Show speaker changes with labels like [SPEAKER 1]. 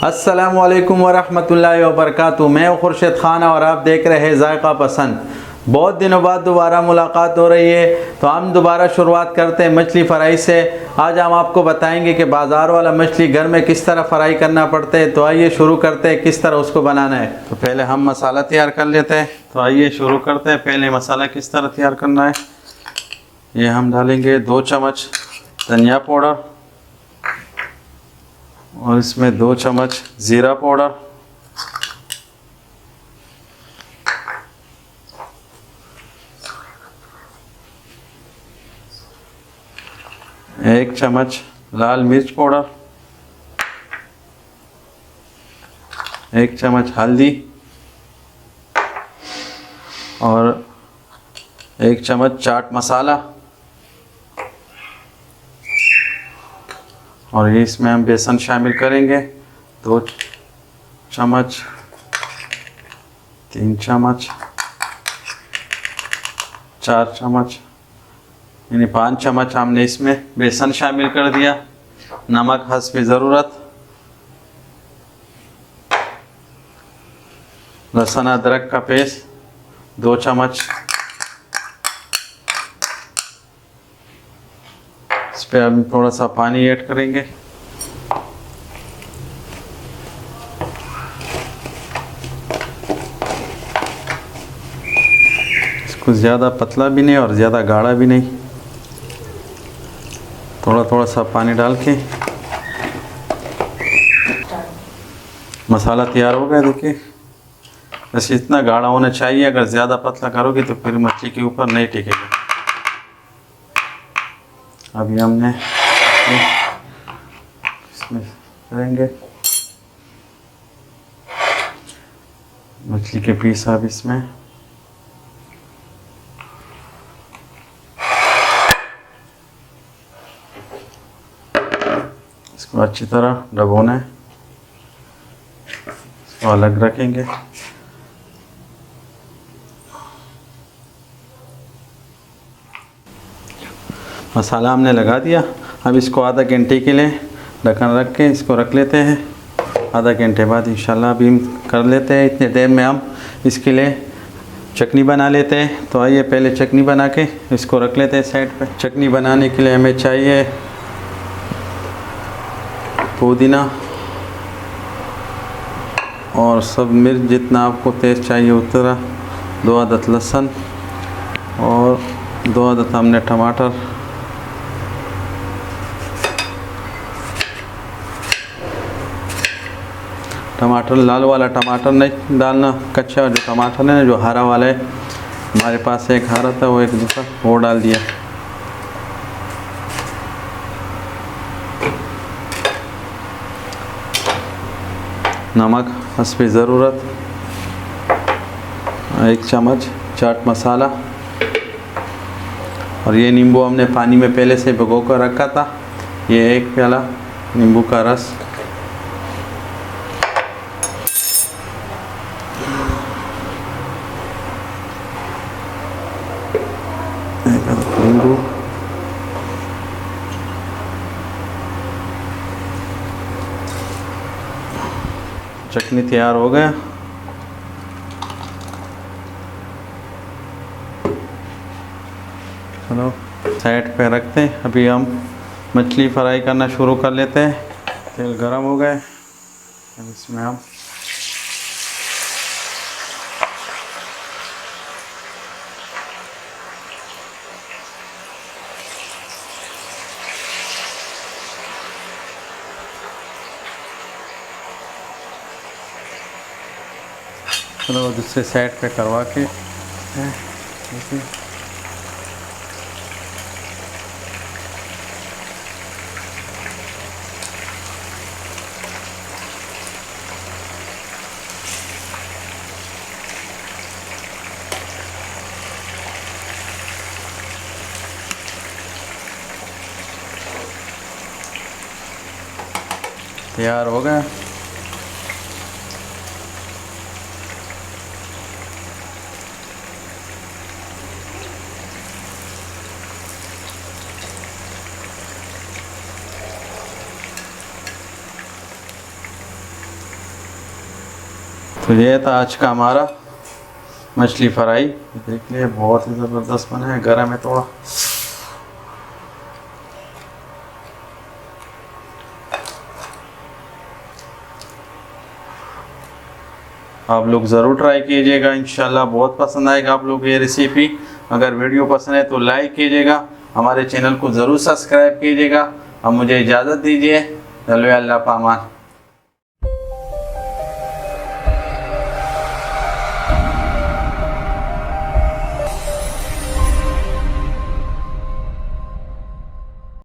[SPEAKER 1] अस्सलामुअलैकुम वरहमतुल्लाहि वबरकातुहू। मैं खुर्शीद खान और आप देख रहे हैं ज़ायक़ा पसंद। बहुत दिनों बाद दोबारा मुलाकात हो रही है, तो हम दोबारा शुरुआत करते हैं मछली फ्राई से। आज हम आपको बताएंगे कि बाज़ार वाला मछली घर में किस तरह फ्राई करना पड़ता है। तो आइए शुरू करते हैं किस तरह उसको बनाना है। तो पहले हम मसाला तैयार कर लेते हैं। तो आइए शुरू करते हैं। पहले मसाला किस तरह तैयार करना है। ये हम डालेंगे 2 चम्मच धनिया पाउडर और इसमें 2 चम्मच ज़ीरा पाउडर, 1 चम्मच लाल मिर्च पाउडर, 1 चम्मच हल्दी और 1 चम्मच चाट मसाला। और ये इसमें हम बेसन शामिल करेंगे 2 चम्मच, 3 चम्मच, 4 चम्मच, यानी 5 चम्मच हमने इसमें बेसन शामिल कर दिया। नमक हस्ब ज़रूरत, लहसुन अदरक का पेस्ट 2 चम्मच, इस पर हम थोड़ा सा पानी ऐड करेंगे। इसको ज़्यादा पतला भी नहीं और ज़्यादा गाढ़ा भी नहीं, थोड़ा थोड़ा सा पानी डाल के मसाला तैयार हो गया। देखिए बस इतना गाढ़ा होना चाहिए, अगर ज़्यादा पतला करोगे तो फिर मछली के ऊपर नहीं टिकेगा। अभी हमने इसमें करेंगे मछली के पीस। अब इसमें इसको अच्छी तरह डबोना है, इसको अलग रखेंगे। मसाला हमने लगा दिया। अब इसको आधा घंटे के लिए ढक्कन रख के इसको रख लेते हैं। आधा घंटे बाद इंशाल्लाह अभी कर लेते हैं। इतने देर में हम इसके लिए चटनी बना लेते हैं। तो आइए पहले चटनी बना के इसको रख लेते हैं साइड पे। चटनी बनाने के लिए हमें चाहिए पुदीना और सब मिर्च, जितना आपको तेज़ चाहिए उतना, 2 अदद लहसुन और 2 अदद हमने टमाटर, टमाटर लाल वाला टमाटर नहीं डालना, कच्चा जो टमाटर है ना, जो हरा वाला है, हमारे पास एक हरा था वो एक दूसरा वो डाल दिया। नमक हस्ब ज़रूरत, 1 चम्मच चाट मसाला और ये नींबू हमने पानी में पहले से भिगो कर रखा था, ये 1 प्याला नींबू का रस। नींबू चटनी तैयार हो गया। चलो साइड पे रखते हैं। अभी हम मछली फ्राई करना शुरू कर लेते हैं। तेल गरम हो गए, अब इसमें हम चलो दूसरे साइड पे करवा के तैयार हो गया। तो ये था आज का हमारा मछली फ्राई। देखिए बहुत ही ज़बरदस्त बना है, गर्म है थोड़ा। आप लोग ज़रूर ट्राई कीजिएगा, इंशाल्लाह बहुत पसंद आएगा आप लोग ये रेसिपी। अगर वीडियो पसंद है तो लाइक कीजिएगा, हमारे चैनल को ज़रूर सब्सक्राइब कीजिएगा। अब मुझे इजाज़त दीजिए, अल्लाह पामान।